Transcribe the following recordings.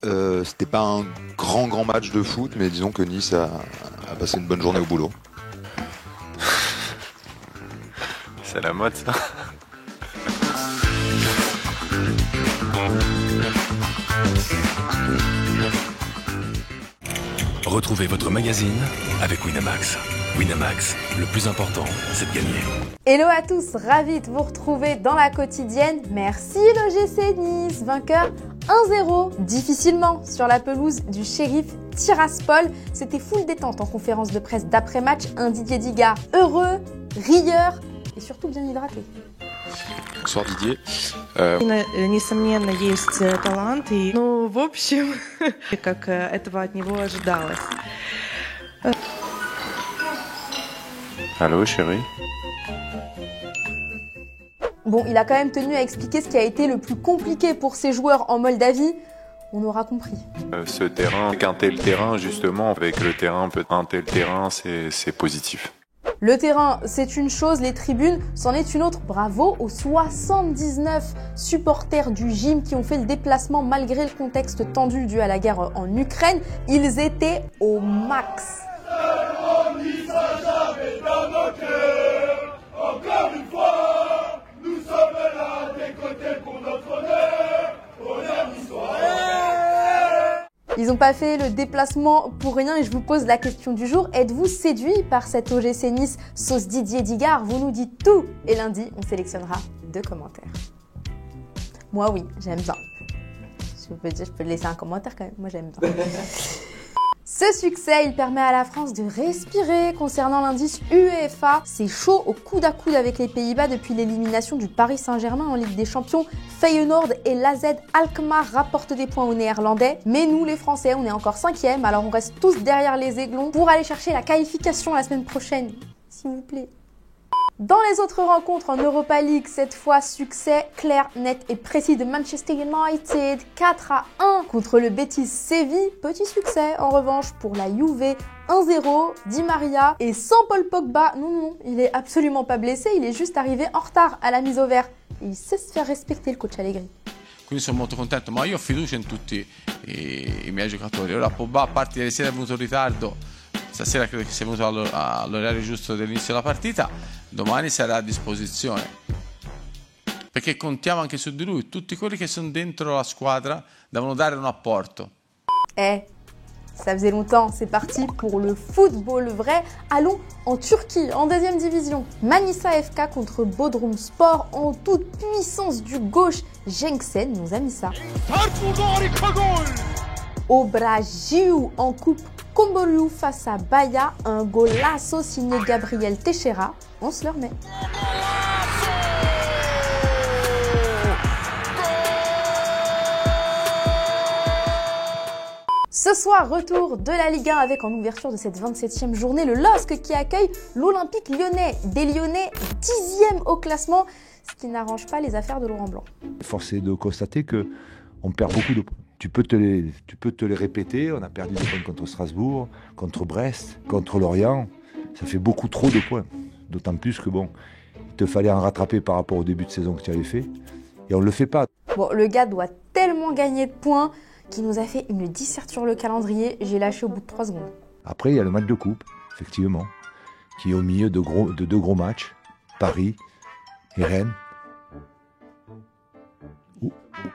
C'était pas un grand match de foot, mais disons que Nice a passé une bonne journée au boulot. C'est la mode, ça. Retrouvez votre magazine avec Winamax. Winamax, le plus important, c'est de gagner. Hello à tous, ravi de vous retrouver dans la quotidienne. Merci l'OGC Nice, vainqueur 1-0, difficilement sur la pelouse du Sheriff Tiraspol. C'était full détente en conférence de presse d'après-match. Un Didier Digard heureux, rieur et surtout bien hydraté. Bonsoir Didier. Несомненно, есть талант. И, в общем, как этого от него ожидалось. Allô, chérie? Bon, il a quand même tenu à expliquer ce qui a été le plus compliqué pour ses joueurs en Moldavie. On aura compris. Ce terrain, qu'un tel terrain, justement, avec le terrain, un tel terrain, c'est positif. Le terrain, c'est une chose, les tribunes, c'en est une autre. Bravo aux 79 supporters du gym qui ont fait le déplacement malgré le contexte tendu dû à la guerre en Ukraine. Ils étaient au max. Encore une fois, nous sommes là des côtés pour notre honneur, honneur d'histoire. Ils n'ont pas fait le déplacement pour rien et je vous pose la question du jour. Êtes-vous séduit par cette OGC Nice sauce Didier Digard? Vous nous dites tout et lundi, on sélectionnera 2 commentaires. Moi, oui, j'aime bien. Je peux laisser un commentaire quand même. Moi, j'aime bien. Ce succès, il permet à la France de respirer concernant l'indice UEFA. C'est chaud au coude à coude avec les Pays-Bas depuis l'élimination du Paris Saint-Germain en Ligue des Champions. Feyenoord et l'AZ Alkmaar rapportent des points aux Néerlandais. Mais nous, les Français, on est encore 5e, alors on reste tous derrière les Aiglons pour aller chercher la qualification la semaine prochaine. S'il vous plaît. Dans les autres rencontres en Europa League, cette fois succès clair, net et précis de Manchester United 4-1 contre le Betis Séville. Petit succès en revanche pour la Juve 1-0, Di Maria et sans Paul Pogba. Non, il est absolument pas blessé, il est juste arrivé en retard à la mise au vert. Et il sait se faire respecter le coach Allegri. Quindi sono molto contento, ma io ho fiducia in tutti i miei giocatori. Ora Pogba, a parte ieri sera è venuto in ritardo, stasera credo che sia venuto all'orario giusto dell'inizio della partita, domani sarà a disposizione. Perché contiamo anche su di lui, tutti quelli che sono dentro la squadra devono dare un apporto. Ça faisait longtemps, c'est parti pour le football vrai. Allons en Turquie, en 2e division. Manisa FK contre Bodrum Sport en toute puissance du gauche. Jenksen nous a mis ça. Au Brasil, en coupe Camboriú face à Bahia, un golasso signé Gabriel Teixeira. On se le remet. Ce soir, retour de la Ligue 1 avec en ouverture de cette 27e journée le LOSC qui accueille l'Olympique Lyonnais. Des Lyonnais 10e au classement, ce qui n'arrange pas les affaires de Laurent Blanc. Force est de constater qu'on perd beaucoup de points. Tu peux te les répéter, on a perdu des points contre Strasbourg, contre Brest, contre Lorient. Ça fait beaucoup trop de points. D'autant plus que il te fallait en rattraper par rapport au début de saison que tu avais fait. Et on ne le fait pas. Bon, le gars doit tellement gagner de points qu'il nous a fait une disserte sur le calendrier. J'ai lâché au bout de 3 secondes. Après, il y a le match de coupe, effectivement, qui est au milieu de 2 gros matchs, Paris et Rennes,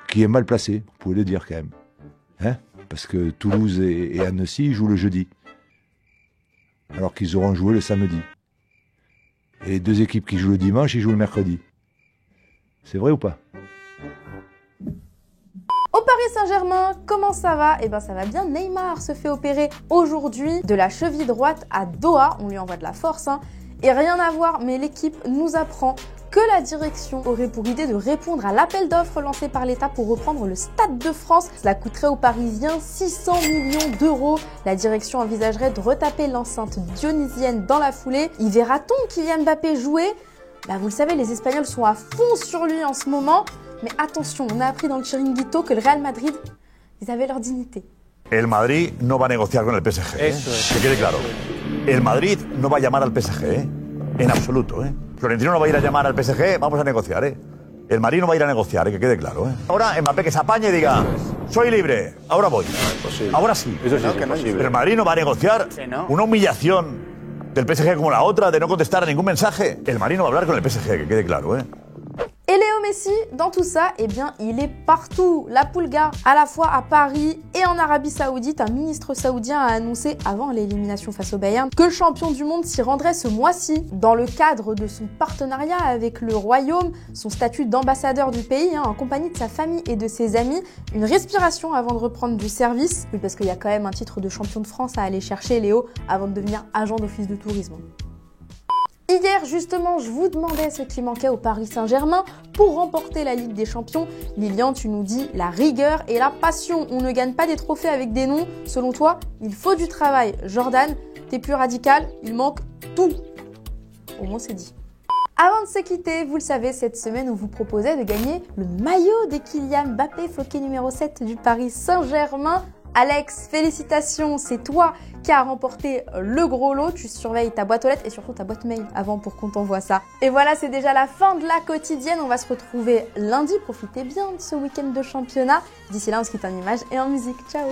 qui est mal placé, vous pouvez le dire quand même. Parce que Toulouse et Annecy jouent le jeudi, alors qu'ils auront joué le samedi. Et les 2 équipes qui jouent le dimanche, ils jouent le mercredi. C'est vrai ou pas? Au Paris Saint-Germain, comment ça va? Ça va bien. Neymar se fait opérer aujourd'hui de la cheville droite à Doha. On lui envoie de la force. Et rien à voir, mais l'équipe nous apprend que la direction aurait pour idée de répondre à l'appel d'offres lancé par l'État pour reprendre le Stade de France. Cela coûterait aux Parisiens 600 millions d'euros. La direction envisagerait de retaper l'enceinte dionysienne dans la foulée. Y verra-t-on Kylian Mbappé jouer? Vous le savez, les Espagnols sont à fond sur lui en ce moment. Mais attention, on a appris dans le Chiringuito que le Real Madrid, ils avaient leur dignité. El Madrid no va a negociar con el PSG. Que quede claro. El Madrid no va a llamar al PSG, en absoluto. Florentino no va a ir a llamar al PSG, vamos a negociar. El Marino va a ir a negociar, que quede claro, ¿eh? Ahora Mbappé que se apañe y diga, soy libre, ahora voy. Ahora sí. Eso sí es imposible. Pero el Marino va a negociar una humillación del PSG como la otra, de no contestar a ningún mensaje. El Marino va a hablar con el PSG, que quede claro, ¿eh? Et Léo Messi, dans tout ça, eh bien, il est partout. La Pulga, à la fois à Paris et en Arabie Saoudite, un ministre saoudien a annoncé avant l'élimination face au Bayern que le champion du monde s'y rendrait ce mois-ci. Dans le cadre de son partenariat avec le Royaume, son statut d'ambassadeur du pays, en compagnie de sa famille et de ses amis, une respiration avant de reprendre du service. Oui, parce qu'il y a quand même un titre de champion de France à aller chercher, Léo, avant de devenir agent d'office de tourisme. Hier, justement, je vous demandais ce qui manquait au Paris Saint-Germain pour remporter la Ligue des Champions. Lilian, tu nous dis la rigueur et la passion. On ne gagne pas des trophées avec des noms. Selon toi, il faut du travail. Jordan, t'es plus radical, il manque tout. Au moins, c'est dit. Avant de se quitter, vous le savez, cette semaine, on vous proposait de gagner le maillot de Kylian Mbappé, floqué numéro 7 du Paris Saint-Germain. Alex, félicitations, c'est toi qui as remporté le gros lot. Tu surveilles ta boîte aux lettres et surtout ta boîte mail avant pour qu'on t'envoie ça. Et voilà, c'est déjà la fin de la quotidienne. On va se retrouver lundi. Profitez bien de ce week-end de championnat. D'ici là, on se quitte en images et en musique. Ciao!